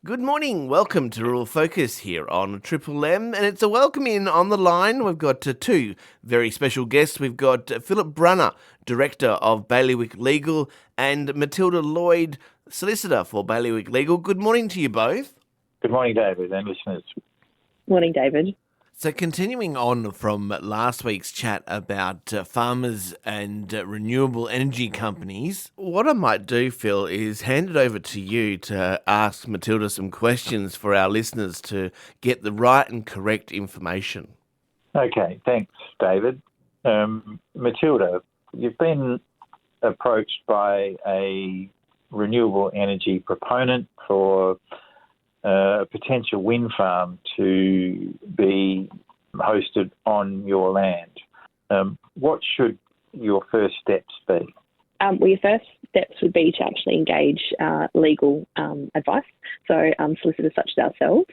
Good morning. Welcome to Rural Focus here on Triple M. And it's a welcome in on the line. We've got two very special guests. We've got Philip Brunner, Director of Bailiwick Legal, and Matilda Lloyd, Solicitor for Bailiwick Legal. Good morning to you both. Good morning, David, and listeners. Morning, David. So continuing on from last week's chat about farmers and renewable energy companies, what I might do, Phil, is hand it over to you to ask Matilda some questions for our listeners to get the right and correct information. Okay, thanks, David. Matilda, you've been approached by a renewable energy proponent for a potential wind farm to be hosted on your land. What should your first steps be? Your first steps would be to actually engage legal advice, so solicitors such as ourselves.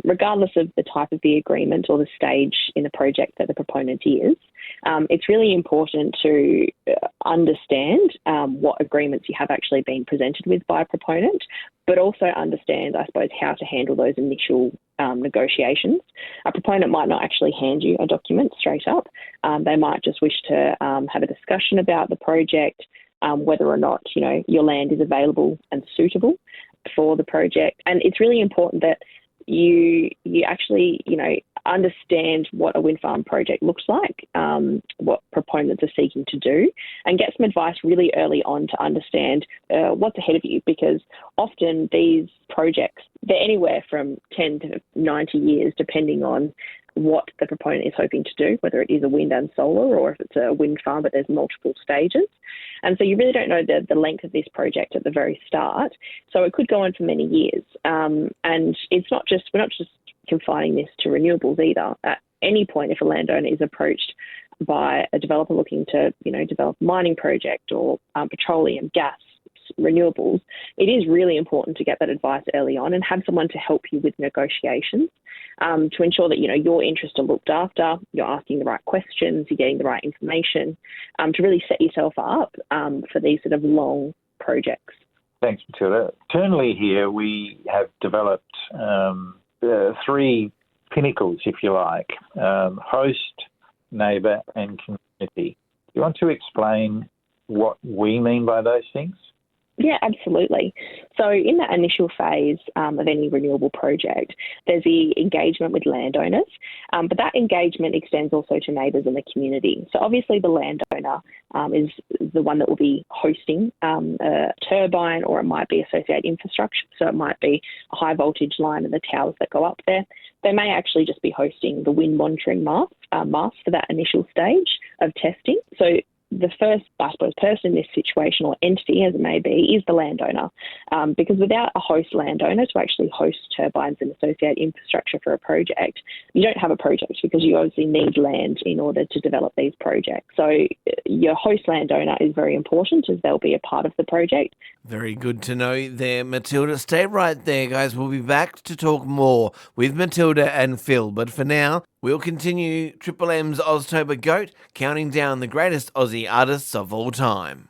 Regardless of the type of the agreement or the stage in the project that the proponent is, it's really important to understand what agreements you have actually been presented with by a proponent, but also understand, I suppose, how to handle those initial negotiations. A proponent might not actually hand you a document straight up. They might just wish to have a discussion about the project, whether or not, your land is available and suitable for the project. And it's really important that you actually, understand what a wind farm project looks like, what proponents are seeking to do, and get some advice really early on to understand what's ahead of you, because often these projects, they're anywhere from 10 to 90 years, depending on what the proponent is hoping to do, whether it is a wind and solar or if it's a wind farm but there's multiple stages. And so you really don't know the length of this project at the very start. So it could go on for many years. And we're not just confining this to renewables either. At any point, if a landowner is approached by a developer looking to, develop a mining project or petroleum, gas, renewables, it is really important to get that advice early on and have someone to help you with negotiations, to ensure that, your interests are looked after, you're asking the right questions, you're getting the right information, to really set yourself up for these sort of long projects. Thanks, Matilda. Internally here, we have developed three pinnacles, if you like: host, neighbour and community. Do you want to explain what we mean by those things? Yeah, absolutely. So in that initial phase of any renewable project, there's the engagement with landowners, but that engagement extends also to neighbours in the community. So obviously the landowner is the one that will be hosting a turbine, or it might be associated infrastructure. So it might be a high voltage line and the towers that go up there. They may actually just be hosting the wind monitoring mast for that initial stage of testing. So the first, I suppose, person in this situation, or entity as it may be, is the landowner. Because without a host landowner to actually host turbines and associate infrastructure for a project, you don't have a project, because you obviously need land in order to develop these projects. So your host landowner is very important, as they'll be a part of the project. Very good to know there, Matilda. Stay right there, guys. We'll be back to talk more with Matilda and Phil. But for now, we'll continue Triple M's Oztober Goat, counting down the greatest Aussie artists of all time.